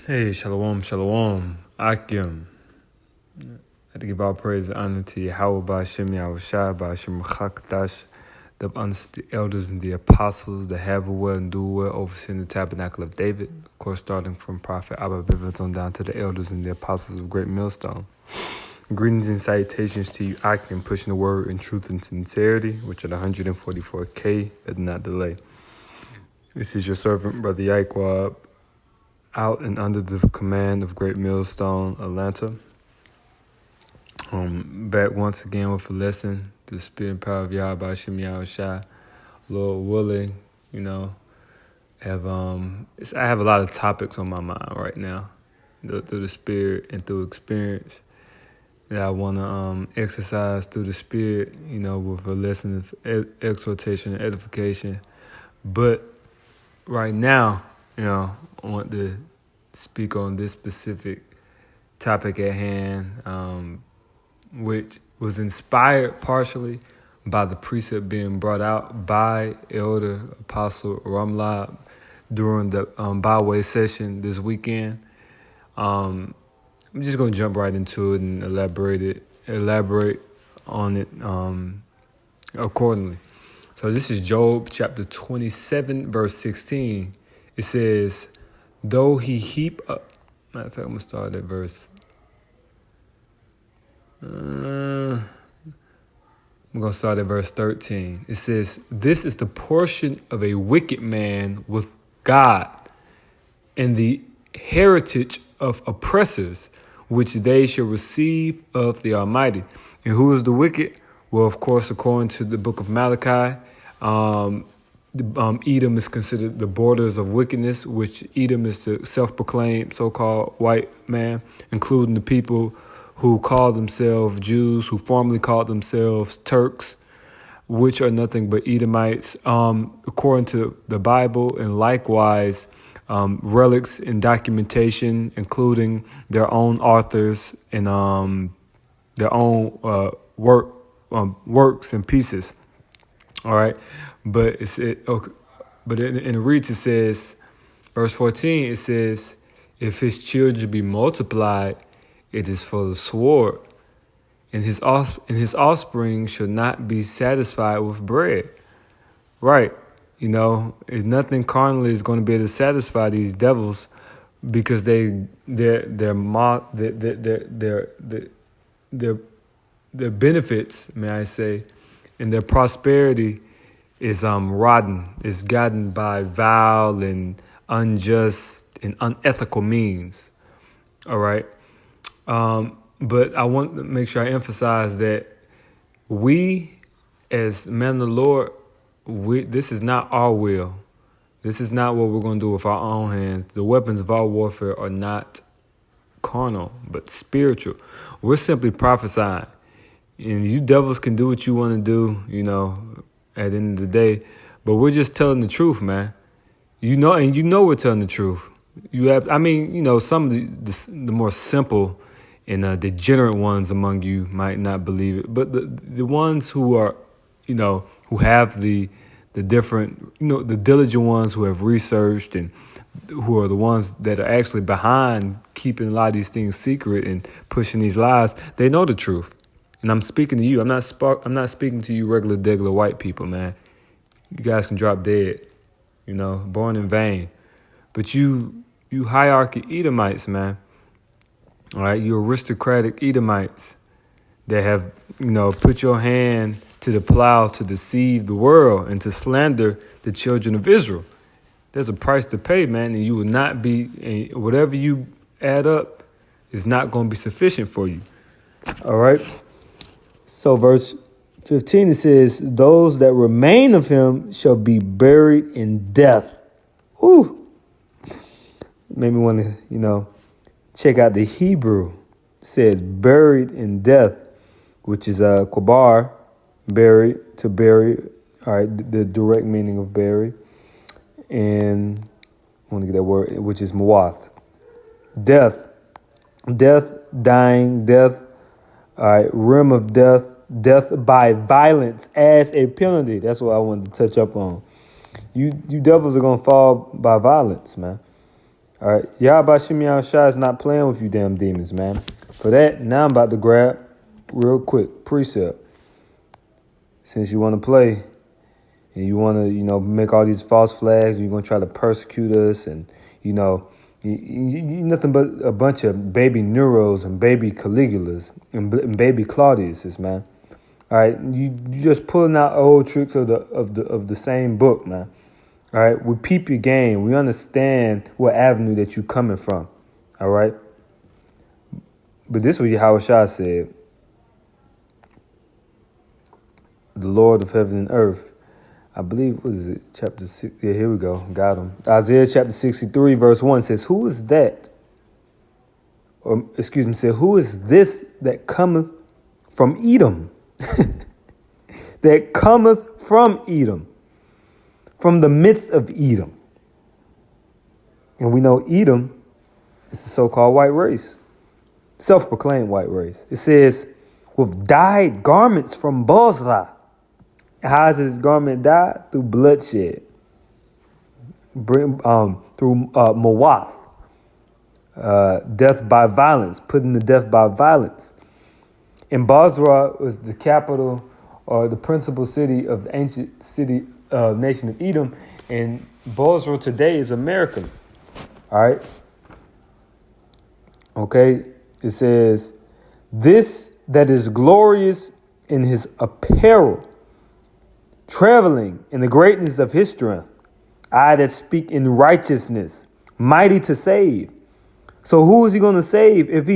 Hey, shalom, shalom, Akim. I had to give all praise and honor to Yahweh Ba'Shem Yahushua Ba'Shem Chakdash, the honest the elders and the apostles, the have well and do well, overseeing the tabernacle of David. Of course, starting from Prophet Abba Bivens on down to the elders and the apostles of Great Millstone. Greetings and salutations to you, Akim, pushing the word in truth and sincerity, which are the 144K that did not delay. This is your servant, Brother Yaikwab, out and under the command of Great Millstone, Atlanta. Back once again with a lesson through the spirit and power of Yahweh Ba'Shem Yahushua. Lord willing, I have a lot of topics on my mind right now, through the spirit and through experience, that I want to exercise through the spirit, with a lesson of exhortation and edification. But right now, I want to speak on this specific topic at hand, which was inspired partially by the precept being brought out by Elder Apostle Ramlab during the Byway session this weekend. I'm just going to jump right into it and elaborate on it accordingly. So this is Job chapter 27, verse 16. It says, though he heap up... Matter of fact, I'm going to start at verse... I'm going to start at verse 13. It says, this is the portion of a wicked man with God, and the heritage of oppressors, which they shall receive of the Almighty. And who is the wicked? Well, of course, according to the book of Malachi, Edom is considered the borders of wickedness, which Edom is the self-proclaimed so-called white man, including the people who call themselves Jews, who formerly called themselves Turks, which are nothing but Edomites, according to the Bible, and likewise relics and documentation, including their own authors and their own works and pieces. All right, but but in the reads it says, verse 14, it says, if his children be multiplied, it is for the sword, and his offspring shall not be satisfied with bread. Right, nothing carnally is going to be able to satisfy these devils, because their benefits, may I say, and their prosperity is rotten, is gotten by vile and unjust and unethical means. All right. But I want to make sure I emphasize that we, as men of the Lord, this is not our will. This is not what we're going to do with our own hands. The weapons of our warfare are not carnal, but spiritual. We're simply prophesying. And you devils can do what you want to do, at the end of the day. But we're just telling the truth, man. And we're telling the truth. Some of the more simple and degenerate ones among you might not believe it. But the ones who are, who have the different, the diligent ones who have researched and who are the ones that are actually behind keeping a lot of these things secret and pushing these lies, they know the truth. And I'm speaking to you. I'm not speaking to you regular white people, man. You guys can drop dead, born in vain. But you hierarchy Edomites, man. All right, you aristocratic Edomites that have, put your hand to the plow to deceive the world and to slander the children of Israel. There's a price to pay, man, and you will not be, whatever you add up is not going to be sufficient for you. All right. So verse 15, it says, those that remain of him shall be buried in death. Whew. Made me want to, check out the Hebrew. It says buried in death, which is kwabar, buried, to bury. All right, the direct meaning of bury. And I want to get that word, which is muwath. Death, dying, death. All right, rim of death, death by violence as a penalty. That's what I wanted to touch up on. You devils are going to fall by violence, man. All right. Yahweh Shimei Shai is not playing with you damn demons, man. For that, now I'm about to grab real quick precept. Since you want to play and you want to, make all these false flags, you're going to try to persecute us and, you nothing but a bunch of baby Neros and baby Caligulas and baby Claudiuses, man. All right, you just pulling out old tricks of the same book, man. All right, we peep your game. We understand what avenue that you coming from. All right, but this was Yahweh Shai said, the Lord of heaven and earth. I believe, what is it? Chapter 6. Yeah, here we go. Got him. Isaiah chapter 63, verse 1 says, who is that? Or, excuse me, said, who is this that cometh from Edom? That cometh from Edom, from the midst of Edom. And we know Edom is the so-called white race, self-proclaimed white race. It says, with dyed garments from Bozrah. How is his garment dyed? Through bloodshed, through Mowath, death by violence, putting to death by violence. And Bozrah was the capital or the principal city of the ancient city nation of Edom. And Bozrah today is American. All right. Okay. It says, this that is glorious in his apparel, traveling in the greatness of his strength, I that speak in righteousness, mighty to save. So who is he going to save if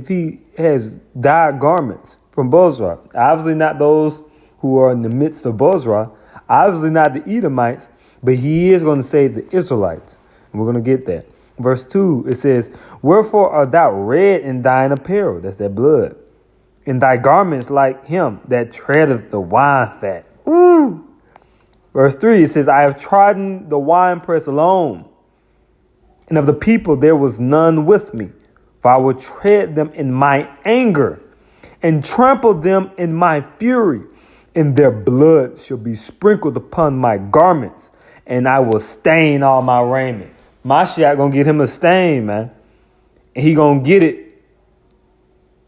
he has dyed garments from Bozrah? Obviously not those who are in the midst of Bozrah. Obviously not the Edomites, but he is going to save the Israelites. And we're going to get that. Verse 2, it says, wherefore art thou red in thine apparel? That's that blood. In thy garments like him that treadeth the wine fat. Ooh. Verse 3, it says, I have trodden the winepress alone, and of the people there was none with me. For I will tread them in my anger and trample them in my fury, and their blood shall be sprinkled upon my garments, and I will stain all my raiment. Mashiach gonna get him a stain, man. And he gonna get it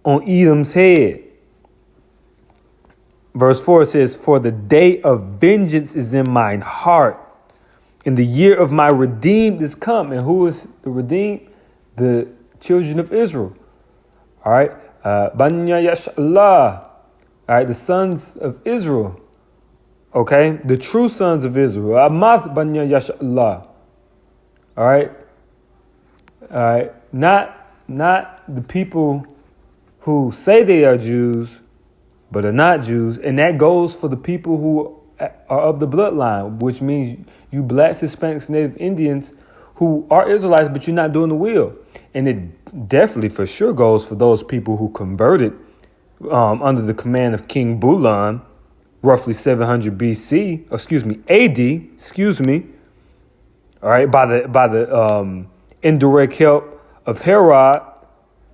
on Edom's head. Verse 4 says, for the day of vengeance is in mine heart, and the year of my redeemed is come. And who is the redeemed? The children of Israel. All right. Banya Yashallah. All right. The sons of Israel. Okay. The true sons of Israel. Amath Banya Yashallah. All right. All right. Not the people who say they are Jews, but are not Jews. And that goes for the people who are of the bloodline, which means you blacks, Hispanics, Native Indians who are Israelites, but you're not doing the will. And it definitely for sure goes for those people who converted under the command of King Bulan, roughly 700 AD, all right, by the indirect help of Herod.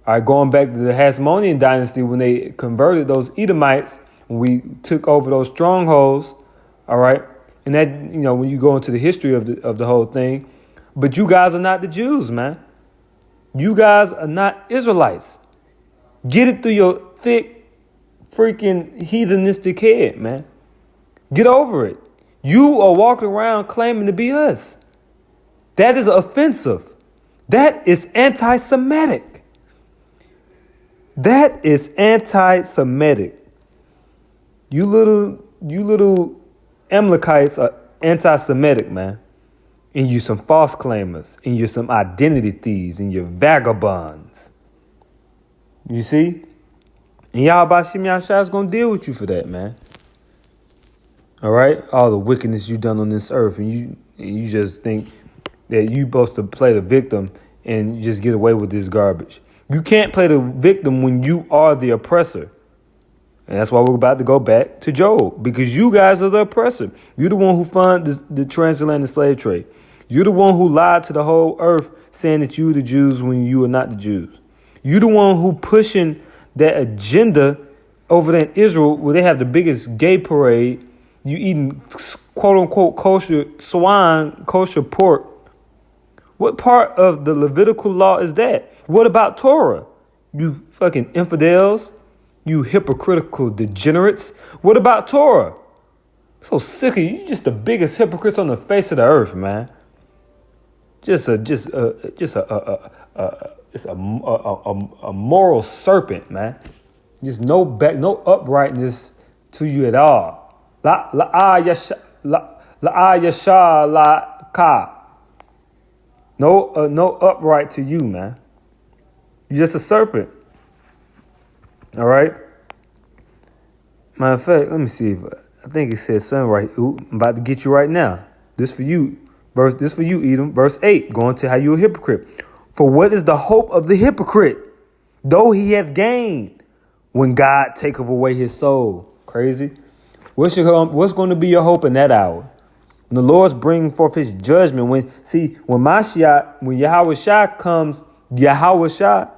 All right, going back to the Hasmonean dynasty when they converted those Edomites, when we took over those strongholds, all right, and that, when you go into the history of the whole thing, but you guys are not the Jews, man. You guys are not Israelites. Get it through your thick, freaking heathenistic head, man. Get over it. You are walking around claiming to be us. That is offensive. That is anti-Semitic. That is anti-Semitic. You little Amalekites are anti-Semitic, man. And you some false claimers. And you're some identity thieves. And you're vagabonds. You see? And Yahweh Shimei Shai is going to deal with you for that, man. All right? All the wickedness you done on this earth. And you just think that you supposed to play the victim and just get away with this garbage. You can't play the victim when you are the oppressor. And that's why we're about to go back to Job, because you guys are the oppressor. You're the one who funded the transatlantic slave trade. You're the one who lied to the whole earth saying that you were the Jews when you are not the Jews. You're the one who pushing that agenda over there in Israel where they have the biggest gay parade. You eating quote unquote kosher swine, kosher pork What part of the Levitical law is that? What about Torah? You fucking infidels. You hypocritical degenerates. What about Torah? So sick of you. You're just the biggest hypocrites on the face of the earth, man. A moral serpent, man. Just no uprightness to you at all. La yasha la ka. No upright to you, man. You're just a serpent. All right. Matter of fact, let me see if I think it said something right. Ooh, I'm about to get you right now. This for you. This for you, Edom. Verse 8, going to how you a hypocrite. For what is the hope of the hypocrite, though he have gained, when God taketh away his soul? Crazy. What's going to be your hope in that hour? When the Lord's bringing forth his judgment, when Mashiach, when Yahweh Shah comes, Yahweh Shah,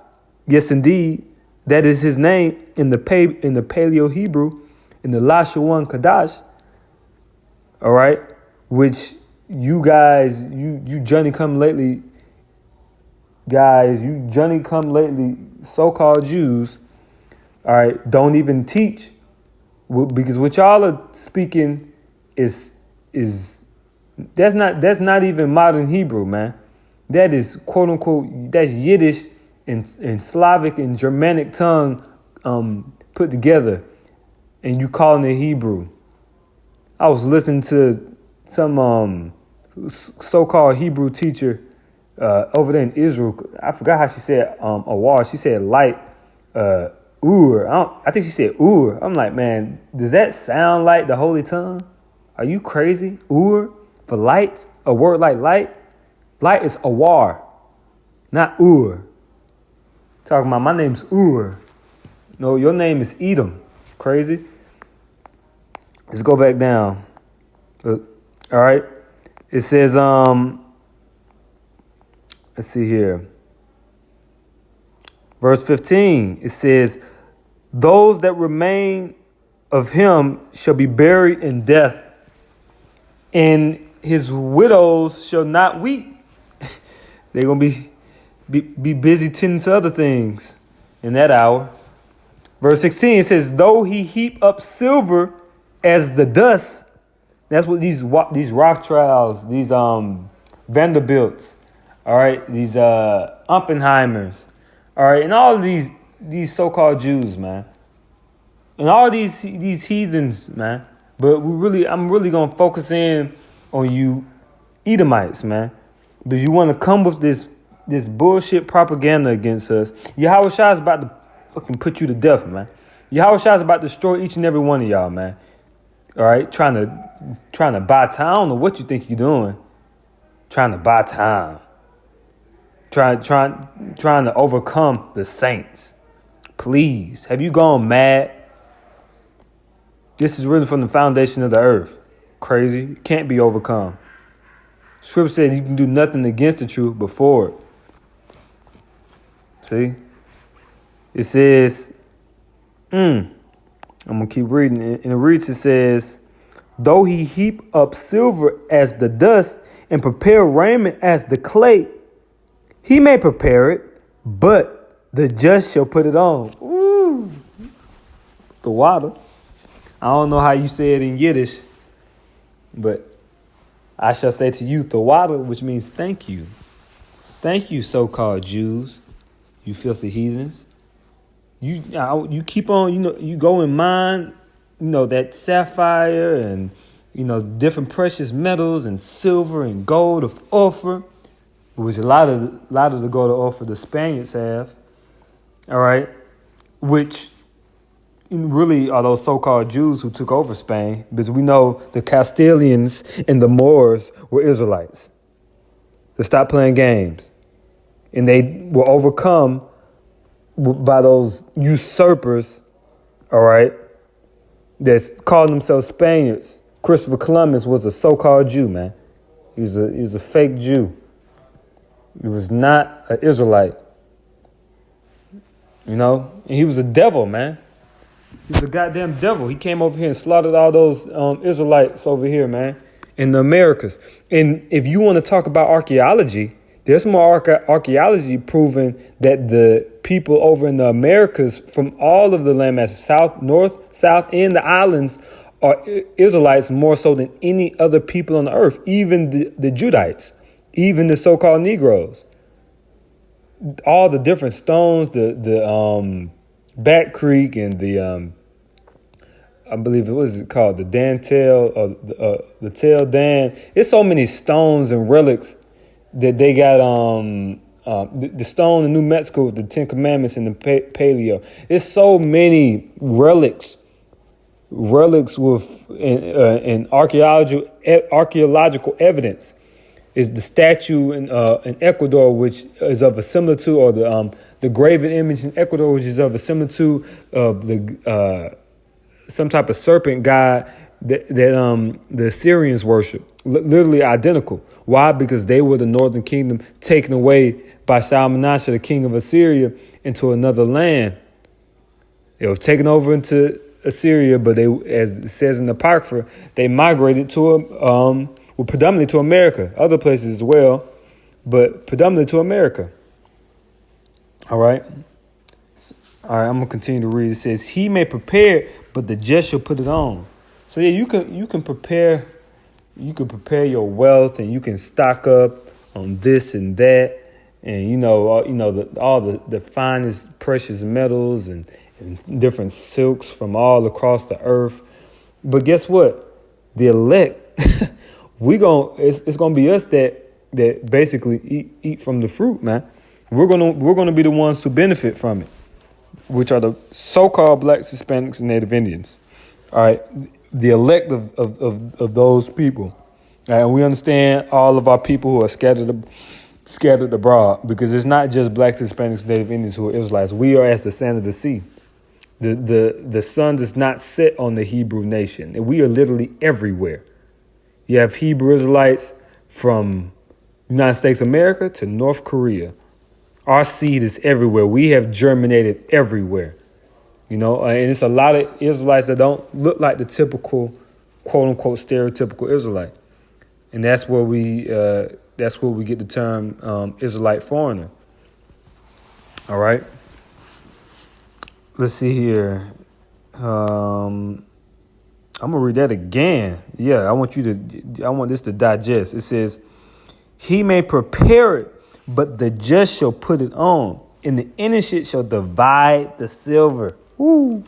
yes indeed, that is his name in the Paleo Hebrew, in the Lashawan Kadash, all right, which you guys, you Johnny come lately guys, you Johnny come lately so-called Jews, all right, don't even teach, because what y'all are speaking is that's not even modern Hebrew, man. That is quote unquote, that's Yiddish and Slavic and Germanic tongue put together, and you calling it Hebrew. I was listening to some so-called Hebrew teacher over there in Israel. I forgot how she said awar. She said light, ur. I think she said ur. I'm like, man, does that sound like the Holy Tongue? Are you crazy? Ur for light, a word like light. Light is awar, not ur. Talking about my name's Ur. No, your name is Edom. Crazy. Let's go back down. All right. It says, let's see here. Verse 15, it says, those that remain of him shall be buried in death, and his widows shall not weep. They're going to be busy tending to other things in that hour. Verse 16, it says, though he heap up silver as the dust. That's what these Rothschilds, these Vanderbilts, all right, these Oppenheimers, all right, and all of these so-called Jews, man, and all these heathens, man. But I'm really gonna focus in on you Edomites, man, because you want to come with this bullshit propaganda against us. Yahweh Shah is about to fucking put you to death, man. Yahweh Shah is about to destroy each and every one of y'all, man. All right, trying to buy time. I don't know what you think you're doing. Trying to buy time. Trying to overcome the saints. Please, have you gone mad? This is really from the foundation of the earth. Crazy. It can't be overcome. Scripture says you can do nothing against the truth but for it. See? It says, I'm going to keep reading. And it reads, it says, though he heap up silver as the dust and prepare raiment as the clay, he may prepare it, but the just shall put it on. Ooh. The water. I don't know how you say it in Yiddish, but I shall say to you, Thawada, which means thank you. Thank you, so-called Jews, you filthy heathens. You keep on, you go and mine, that sapphire and, different precious metals and silver and gold of Ophir, which a lot of the gold of Ophir the Spaniards have, all right, which really are those so-called Jews who took over Spain, because we know the Castilians and the Moors were Israelites. They stopped playing games. And they were overcome by those usurpers, all right, that called themselves Spaniards. Christopher Columbus was a so-called Jew, man. He was a fake Jew. He was not an Israelite. And he was a devil, man. He's a goddamn devil. He came over here and slaughtered all those Israelites over here, man, in the Americas. And if you want to talk about archaeology, There's more archaeology proving that the people over in the Americas from all of the landmasses, south, north, south, and the islands, are Israelites more so than any other people on the earth, even the Judites, even the so-called Negroes. All the different stones, the Bat Creek and the I believe it was called the Dan Tail or the Tail Dan. It's so many stones and relics that they got. The stone in New Mexico with the Ten Commandments and the paleo. It's so many relics with in archaeological evidence. Is the statue in Ecuador, which is of a similitude, or the graven image in Ecuador, which is of a similitude of the some type of serpent god that the Assyrians worship, literally identical. Why? Because they were the northern kingdom taken away by Shalmaneser, the king of Assyria, into another land. They were taken over into Assyria, but they, as it says in the Apocrypha, they migrated to predominantly to America, other places as well, but predominantly to America. All right. I'm gonna continue to read. It says, "He may prepare, but the just shall put it on." So yeah, you can prepare your wealth, and you can stock up on this and that, and all the finest precious metals and different silks from all across the earth. But guess what? The elect, it's gonna be us that basically eat from the fruit, man. We're gonna be the ones who benefit from it, which are the so-called blacks, Hispanics, and Native Indians. All right, the elect of those people. All right, and we understand all of our people who are scattered abroad, because it's not just blacks, Hispanics, Native Indians who are Israelites. We are as the sand of the sea. The sun does not set on the Hebrew nation, and we are literally everywhere. You have Hebrew Israelites from United States of America to North Korea. Our seed is everywhere. We have germinated everywhere, and it's a lot of Israelites that don't look like the typical, quote unquote, stereotypical Israelite, and that's where we get the term Israelite foreigner. All right. Let's see here. I'm gonna read that again. Yeah, I want this to digest. It says, "He may prepare it, but the just shall put it on, and the innocent shall divide the silver." Woo.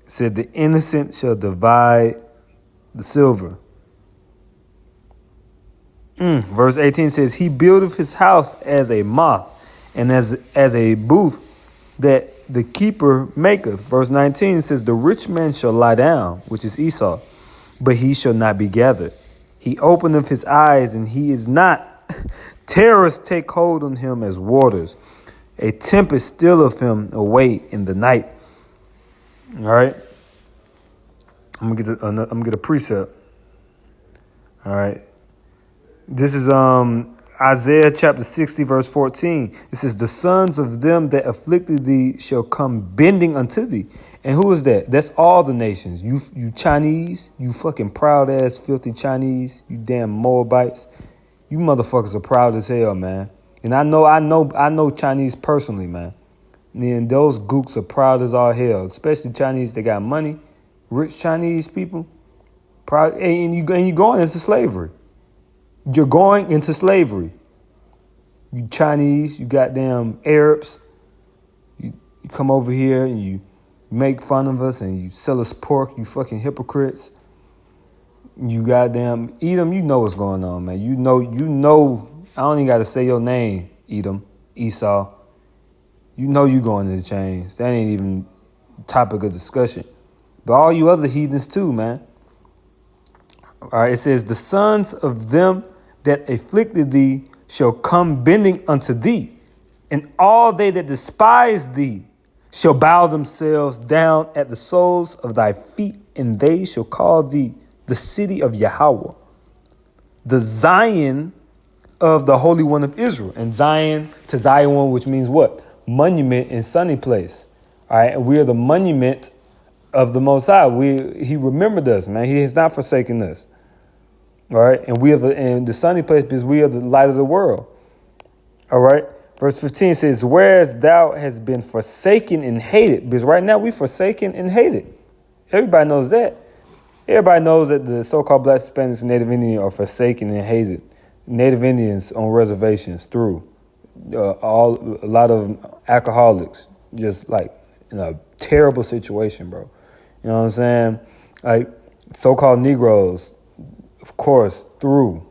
It said the innocent shall divide the silver. Verse 18 says, "He buildeth his house as a moth, and as a booth that the keeper maketh." Verse 19 says, "The rich man shall lie down," which is Esau, "but he shall not be gathered. He openeth his eyes, and he is not. Terrors take hold on him as waters. A tempest stealeth him away in the night." All right. I'm gonna get a precept. All right. This is Isaiah chapter 60, verse 14. It says, "The sons of them that afflicted thee shall come bending unto thee." And who is that? That's all the nations. You Chinese, you fucking proud ass, filthy Chinese, you damn Moabites. You motherfuckers are proud as hell, man. And I know Chinese personally, man. And those gooks are proud as all hell, especially Chinese that got money, rich Chinese people. Proud, and you going into slavery. You're going into slavery. You Chinese, you goddamn Arabs. You come over here and you make fun of us and you sell us pork, you fucking hypocrites. You goddamn Edom, you know what's going on, man. You know, I don't even got to say your name, Edom, Esau. You know you going into chains. That ain't even topic of discussion. But all you other heathens too, man. All right, it says, "The sons of them that afflicted thee shall come bending unto thee, and all they that despise thee shall bow themselves down at the soles of thy feet, and they shall call thee the city of Yahweh, the Zion of the Holy One of Israel." And Zion, to Zion, which means what? Monument and sunny place. All right, and we are the monument of the Most High. He remembered us, man. He has not forsaken us. All right. And the sunny place because we are the light of the world. All right. Verse 15 says, whereas thou hast been forsaken and hated, because right now we forsaken and hated. Everybody knows that. Everybody knows that the so-called Black, Spanish, and Native Indians are forsaken and hated. Native Indians on reservations through a lot of alcoholics, just like in a terrible situation, bro. You know what I'm saying? Like so-called Negroes, of course, through,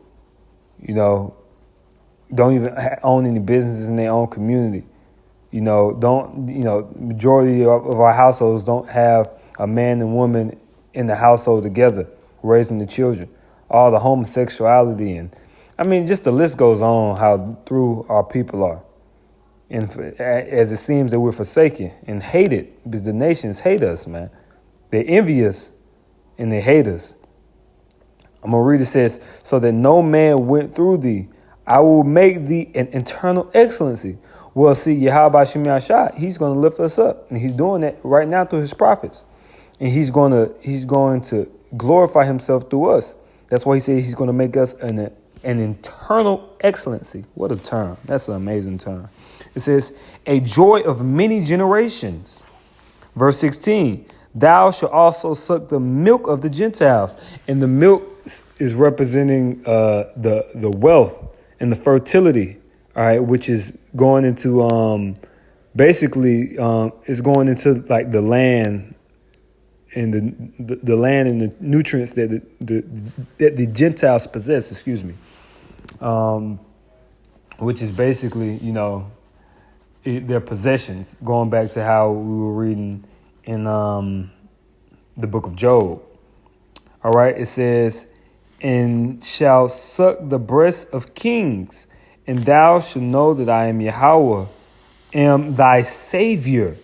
don't even own any businesses in their own community. Majority of our households don't have a man and woman in the household together raising the children. All the homosexuality and, just the list goes on how through our people are. And as it seems that we're forsaken and hated because the nations hate us, man. They envy us and they hate us. I'm going to read it. Says, so that no man went through thee. I will make thee an eternal excellency. Well, see, Yahweh Shem Yahshua, he's going to lift us up. And he's doing that right now through his prophets. And he's going to glorify himself through us. That's why he said he's going to make us an eternal excellency. What a term. That's an amazing term. It says, a joy of many generations. Verse 16, thou shalt also suck the milk of the Gentiles. And the milk is representing the wealth and the fertility, all right, which is going into it's going into like the land and the land and the nutrients that the Gentiles possess. Excuse me, which is basically their possessions. Going back to how we were reading in the book of Job. All right, it says, and shall suck the breast of kings, and thou shalt know that I am Yahweh, am thy Savior,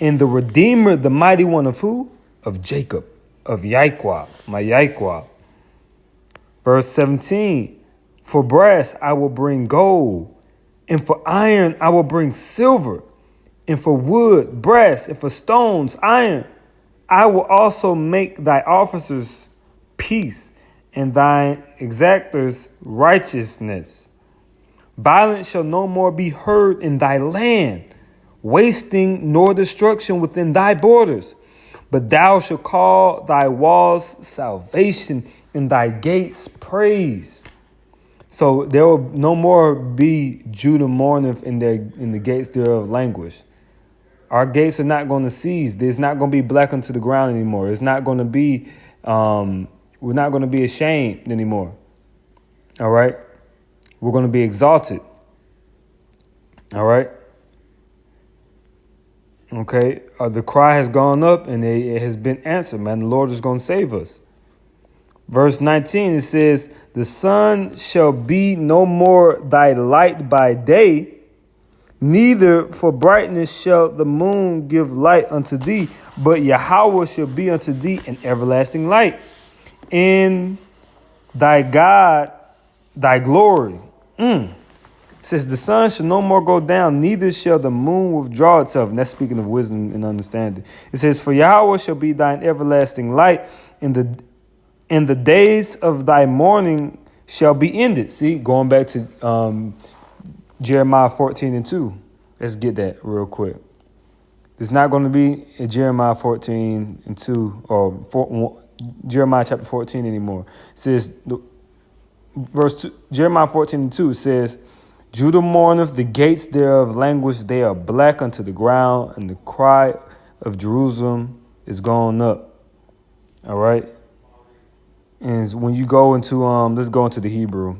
and the Redeemer, the mighty one of who? Of Jacob, of Yahweh, my Yahweh. Verse 17, for brass I will bring gold, and for iron I will bring silver, and for wood, brass, and for stones, iron. I will also make thy officers peace, and thine exactors righteousness. Violence shall no more be heard in thy land, wasting nor destruction within thy borders. But thou shalt call thy walls salvation, and thy gates praise. So there will no more be Judah mourneth in the gates thereof languish. Our gates are not going to cease. There's not going to be black unto the ground anymore. It's not going to be, we're not going to be ashamed anymore. All right. We're going to be exalted. All right. Okay. The cry has gone up and it has been answered, man. The Lord is going to save us. Verse 19, it says, the sun shall be no more thy light by day, neither for brightness shall the moon give light unto thee, but Yahweh shall be unto thee an everlasting light, in thy God, thy glory. It says the sun shall no more go down, neither shall the moon withdraw itself. And that's speaking of wisdom and understanding. It says, for Yahweh shall be thine everlasting light, and the days of thy mourning shall be ended. See, going back to Jeremiah 14:2. Let's get that real quick. It's not going to be in Jeremiah 14:2 or Jeremiah chapter 14 anymore. It says, verse 2, Jeremiah 14:2 says, Judah mourneth, the gates thereof languish, they are black unto the ground, and the cry of Jerusalem is gone up. All right. And when you go into, let's go into the Hebrew.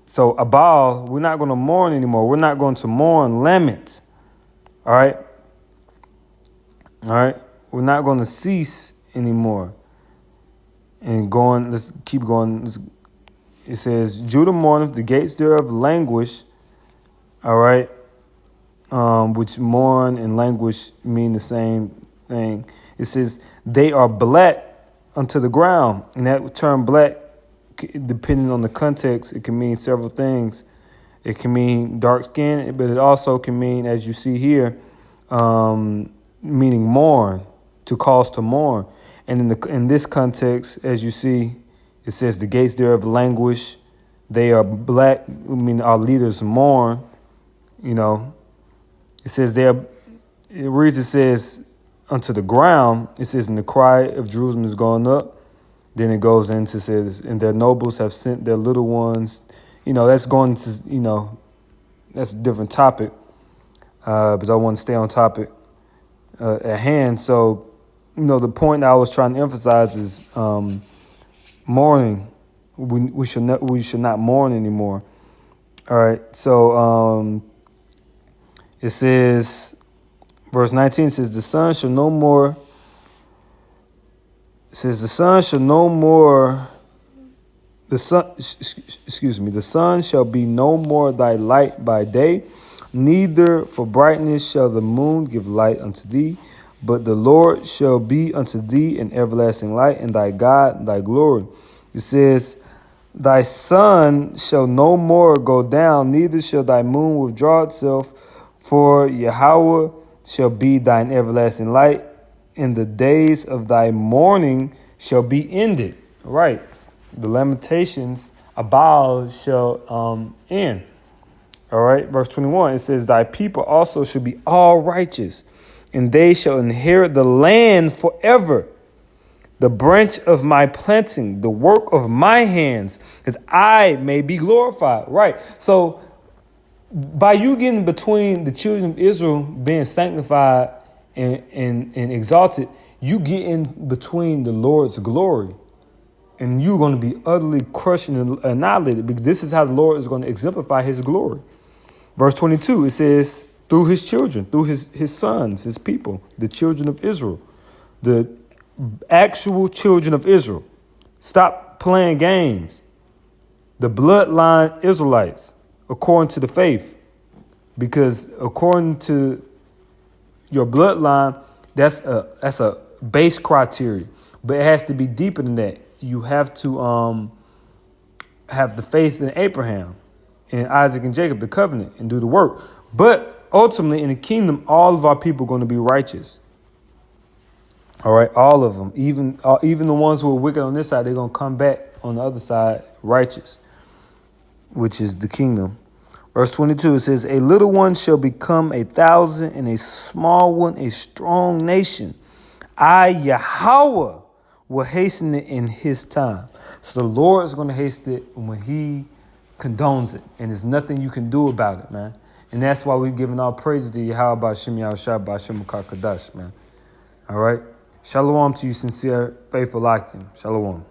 So Abal, we're not going to mourn anymore. We're not going to mourn, lament. All right. All right. We're not going to cease anymore. And going, let's keep going. It says, Judah mourneth, the gates thereof languish. All right. Which mourn and languish mean the same thing. It says, they are black unto the ground. And that term black, depending on the context, it can mean several things. It can mean dark skin, but it also can mean, as you see here, meaning mourn, to cause to mourn. And in this context, as you see It says the gates thereof languish. They are black. I mean, our leaders mourn. You know, it says there. It reads. It says unto the ground. It says, and the cry of Jerusalem is going up. Then it goes into says, and their nobles have sent their little ones. You know, that's going to. You know, that's a different topic. But I want to stay on topic at hand. So, you know, the point I was trying to emphasize is mourning. We should not mourn anymore. All right. So it says, verse 19 says, the sun shall no more. It says the sun shall no more. The sun shall be no more thy light by day, neither for brightness shall the moon give light unto thee, but the Lord shall be unto thee an everlasting light, and thy God thy glory. It says, thy sun shall no more go down, neither shall thy moon withdraw itself, for Yahweh shall be thine everlasting light, and the days of thy mourning shall be ended. Right. The lamentations about shall end. All right. Verse 21, it says, thy people also shall be all righteous, and they shall inherit the land forever. The branch of my planting, the work of my hands, that I may be glorified. Right. So by you getting between the children of Israel being sanctified and exalted, you get in between the Lord's glory. And you're going to be utterly crushed and annihilated, because this is how the Lord is going to exemplify his glory. Verse 22, it says, through his children, through his sons, his people, the children of Israel, the actual children of Israel. Stop playing games. The bloodline Israelites, according to the faith, because according to your bloodline, that's a base criteria, but it has to be deeper than that. You have to have the faith in Abraham and Isaac and Jacob, the covenant, and do the work. But ultimately, in the kingdom, all of our people are going to be righteous. All right, all of them, even the ones who are wicked on this side, they're going to come back on the other side righteous, which is the kingdom. Verse 22, it says, a little one shall become 1,000, and a small one a strong nation. I, Yahweh, will hasten it in his time. So the Lord is going to hasten it when he condones it. And there's nothing you can do about it, man. And that's why we're giving all praises to Yahweh B'Shem Yahushua B'Shem Kadash, man. All right. Shalom to you, sincere, faithful Akim. Shalom.